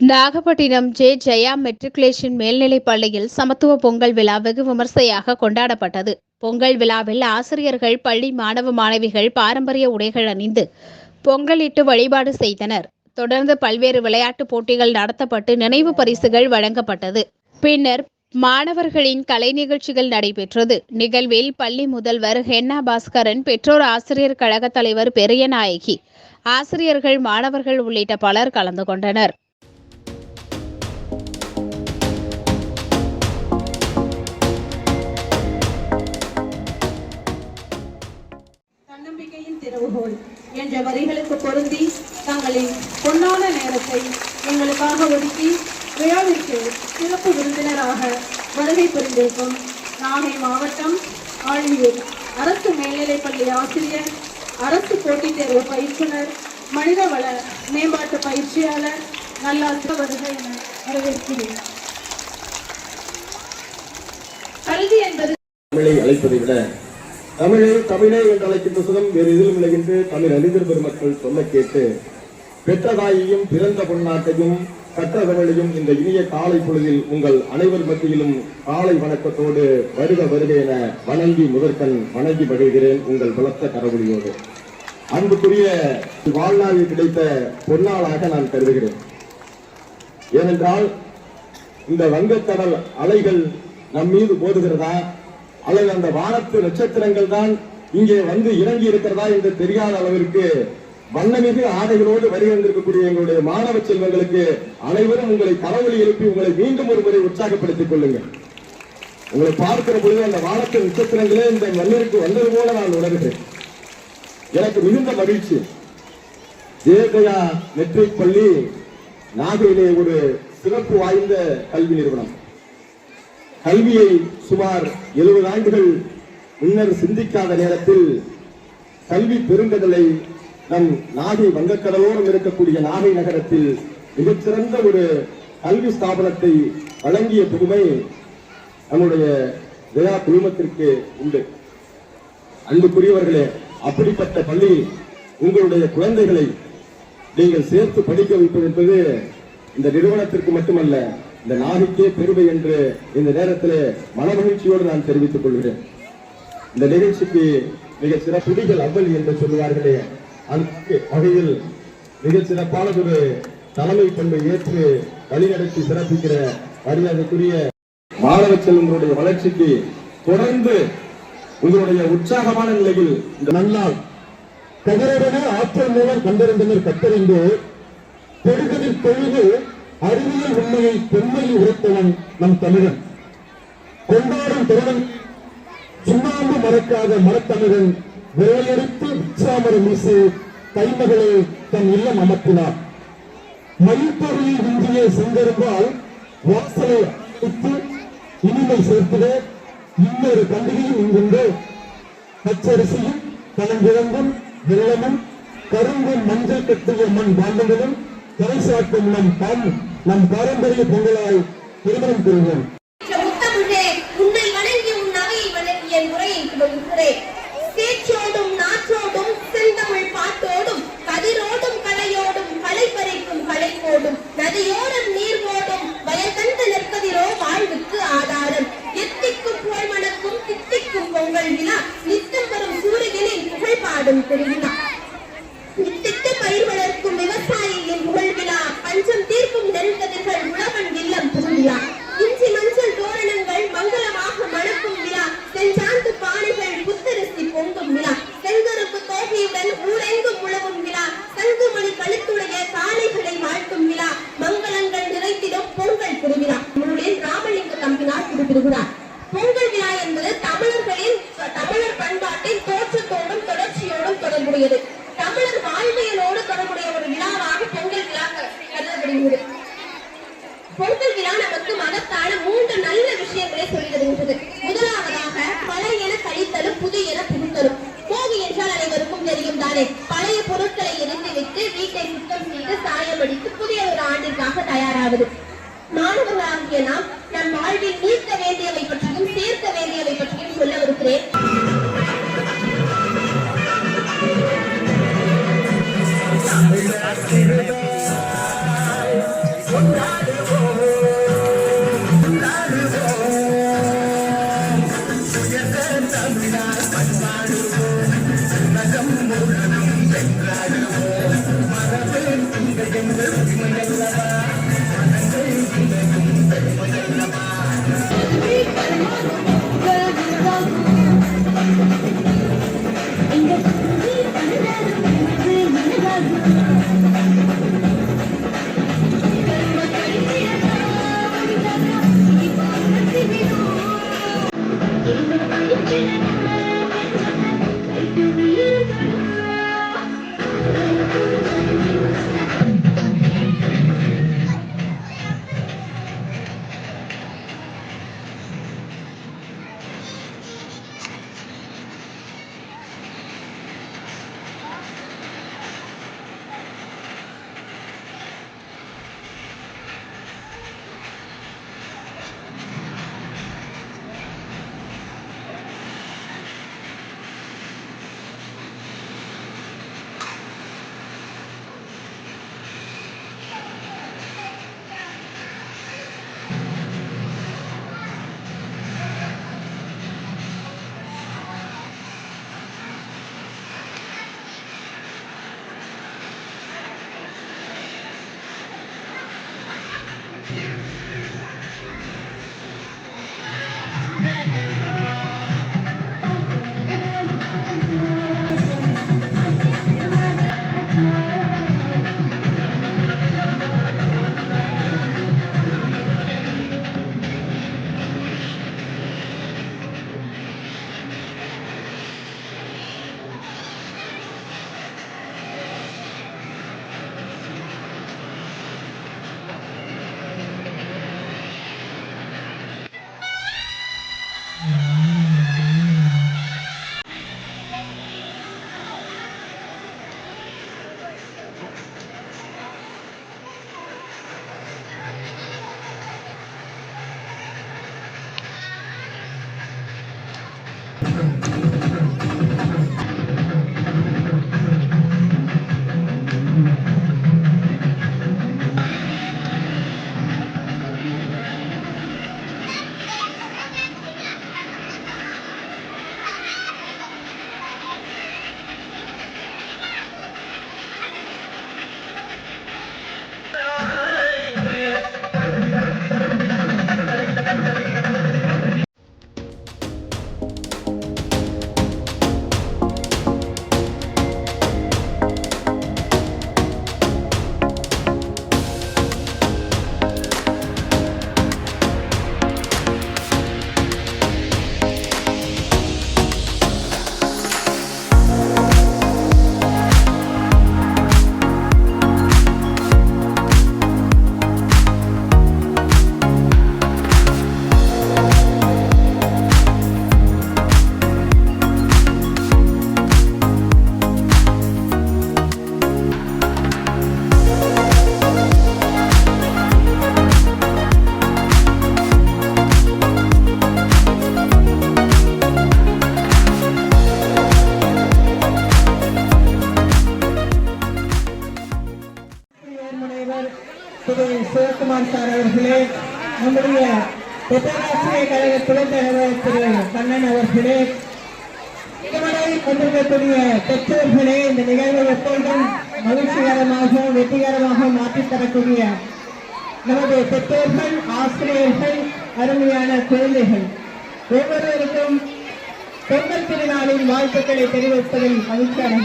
Nagapattinam J Jaya matriculation மேல்நிலைப் பள்ளியில் சமத்துவ பொங்கல் விழா வெகு விமர்சையாக கொண்டாடப்பட்டது. பொங்கல் விழாவில் ஆசிரியர்கள், பள்ளி மாணவ மாணவிகள் பாரம்பரிய உடைகள் அணிந்து பொங்கலிட்டு வழிபாடு செய்தனர். தொடர்ந்து பல்வேறு விளையாட்டுப் போட்டிகள் நடத்தப்பட்டு நினைவு பரிசுகள் வழங்கப்பட்டது. பின்னர் மாணவர்களின் கலை நிகழ்ச்சிகள் நடைபெற்றது. நிகழ்வில் பள்ளி முதல்வர் ஹென்னா பாஸ்கரன், பெற்றோர் ஆசிரியர் கழக தலைவர் பெரியநாயகி, ஆசிரியர்கள், மாணவர்கள் உள்ளிட்ட பலர் கலந்து கொண்டனர். தன்னம்பிக்கையின் திறவுகோல் என்ற வரிகளுக்கு பொருந்தி தங்களின் பொன்னான நேரத்தை எங்களுக்காக ஒதுக்கி விழாவிற்கு சிறப்பு விருந்தினராக வருகை புரிந்திருக்கும் நாகை மாவட்டம் ஆழியூர் அரசு மேல்நிலைப்பள்ளி ஆசிரியர், அரசு போட்டித் தேர்வு பயிற்றுனர், மனிதவள மேம்பாட்டு பயிற்சியாளர் நல்லாசிரியர் வருகை என வரவேற்கிறேன். கல்வி என்பது அழைப்பதை விட தமிழே என்று அழைக்கின்ற சுகம் வேறு எதிலும் இல்லை என்று தமிழ் அறிஞர் பெருமக்கள் சொல்ல கேட்டு பெற்றதாயையும் பிறந்த பொன்னாட்டையும் கற்ற தமிழையும் இந்த இனிய காலை பொழுதில் உங்கள் அனைவர் மத்தியிலும் காலை வணக்கத்தோடு வருக வருக என வணங்கி முதற்கண் வணங்கி மகிழ்கிறேன் உங்கள் பலத்த கரவொலியோடு. அன்புக்குரிய வாழ்நாளில் கிடைத்த பொன்னாளாக நான் கருதுகிறேன். ஏனென்றால் இந்த வங்கக்கடல் அலைகள் நம் மீது மோதுகிறதா அல்லது அந்த வானத்து நட்சத்திரங்கள் தான் இங்கே வந்து இறங்கி இருக்கிறதா என்று தெரியாத அளவிற்கு வண்ணமிகு ஆடைகளோடு வருகின்றிருக்கக்கூடிய எங்களுடைய மாணவ செல்வங்களுக்கு அனைவரும் உங்களை கரவொலி எழுப்பி உங்களை மீண்டும் ஒரு முறை உற்சாகப்படுத்திக் கொள்ளுங்கள். உங்களை பார்க்கிற பொழுது அந்த வானத்து நட்சத்திரங்களே இந்த மண்ணிற்கு வந்தது போல நான் உணர்கிறேன். எனக்கு மிகுந்த மகிழ்ச்சி. ஜே ஜெயா மெட்ரிக் பள்ளி நாகையிலே ஒரு சிறப்பு வாய்ந்த கல்வி நிறுவனம். கல்வியை சுமார் 70 ஆண்டுகள் முன்னர் சிந்திக்காத நேரத்தில் கல்வி பெருங்கடலை நம் நாகை வங்கக்கடலோரம் இருக்கக்கூடிய நாகை நகரத்தில் மிகச்சிறந்த ஒரு கல்வி ஸ்தாபனத்தை வழங்கிய பெருமை நம்முடைய ஜெயா குழுமத்திற்கு உண்டு. அன்புக்குரியவர்களே, அப்படிப்பட்ட பள்ளி உங்களுடைய குழந்தைகளை நீங்கள் சேர்த்து படிக்க வைப்பது என்பது இந்த நிறுவனத்திற்கு மட்டுமல்ல, இந்த நாகைக்கே பெருமை என்று இந்த நேரத்தில் மனமகிழ்ச்சியோடு நான் தெரிவித்துக் கொள்கிறேன். இந்த நிகழ்ச்சிக்கு மிக சிறப்புடிகள் அவ்வளி என்று சொல்லுவார்களே, அந்த வகையில் மிக சிறப்பானதொரு தலைமை பண்பை ஏற்று வழிநடத்தி சிறப்பிக்கிற மரியாதைக்குரிய மாணவ செல்வங்களுடைய வளர்ச்சிக்கு தொடர்ந்து உங்களுடைய உற்சாகமான நிலையில் இந்த நல்லால் கதிரவன ஆற்றல் மூலம் கண்டறிந்தனர் கத்தறிந்து பெருகதில் தொழுது அறிவியல் உண்மையை பெண்மையில் உரைத்தவன் நம் தமிழன். கொண்டாடும் தருணம் சுண்ணாம்பு மறக்காத மரத்தமிழன் விரையெடுத்து விச்சாமரம் வீசி கைமகளை தன் இல்லம் அமர்த்தினார். மயில்பொருளில் விஞ்சிய செங்கரும்பால் வாசலை அழைத்து இனிமை சேர்த்திட இன்னொரு பண்டிகையும் இங்குண்டு. பச்சரிசியும் பழங்கிழங்கும் வெள்ளமும் கரும்பும் மஞ்சள் கட்டிய மண் பாண்டங்களும் கரைசாட்டும் நம் பாரம்பரிய பொங்கலாய் திருமணம் பெறுவோம். உன்னை வணங்கி உன் நகையை வணங்கிய முறையை துவங்குகிறேன். சேற்றோடும் நாற்றோடும் செந்தமிழ் பாட்டோடும் கதிரோடும் கலையோடும் களை பறிக்கும் களைப்போடும் நதியோடும் நீர் ஓடும் வயற்கந்த நெற்கதிரோ வாழ்வுக்கு ஆதாரம். எத்திக்கும் புகழ் மணக்கும் தித்திக்கும் பொங்கல் விழா நித்தம் வரும் சூரியனின் புகழ் பாடும் திருவிழா. நித்திட்டு பயிர் வளர்க்கும் விவசாயியின் புகழ் விழா. பஞ்சம் தீர்க்கும் நெல்கதிர்கள் உழவன் இல்லம் புகழ். இஞ்சி மஞ்சள் தோரணங்கள் மங்களமாக மணக்கும் விழா. செஞ்சாந்து பானைகள் புத்தரிசி பொங்கும் விழா. செங்கருப்பு தோகையுடன் ஊரெங்கும் உழவும் விழா. சங்குமணி கழுத்துடைய காளைகளை வாழ்த்தும் விழா. மங்களங்கள் நிறைத்திடும் பொங்கல் திருவிழா. நூலில் ராமலிங்க தம்பினார் குறிப்பிடுகிறார். பொங்கல் விழா என்பது தமிழர் பண்பாட்டின் தோற்றத்தோடும் தொடர்ச்சியோடும் தொடர்புடையது. தமிழர் வாழ்வியலோடு தொடர்புடைய ஒரு விழாவாக பொங்கல் விழா கருதப்படுகிறது. பொங்கல் விழா நமக்கு மகத்தான 3 நல்ல விஷயங்களை சொல்லி தருகின்றது. முதலாவதாக பழையன கழித்தலும் புதியன புகுத்தலும். போகி என்றால் அனைவருக்கும் தெரியும் தானே. பழைய பொருட்களை எரிந்துவிட்டு வீட்டை சுத்தம் செய்து சாயமடித்து புதிய ஒரு ஆண்டிற்காக தயாராவது. மாணவர்களாகிய நாம் நம் வாழ்வில் நீக்க வேண்டியவை பற்றியும் சேர்க்க வேண்டியவை பற்றியும் சொல்ல வருகிறேன். திரு சிவகுமார் சார் அவர்களே, நம்முடைய பேராசிரியர் கழக துணைத் தலைவர் திரு கண்ணன் அவர்களே, இதுவரை கொண்டிருக்கக்கூடிய பெற்றோர்களே, இந்த நிகழ்வை எப்பொழுதும் மகிழ்ச்சிகரமாக வெற்றிகரமாக மாற்றித் தரக்கூடிய நமது பெற்றோர்கள், ஆசிரியர்கள், அருமையான குழந்தைகள் ஒவ்வொருவருக்கும் பொங்கல் திருநாளின் வாழ்த்துக்களை தெரிவிப்பதில் மகிழ்ச்சி அடைகிறேன்.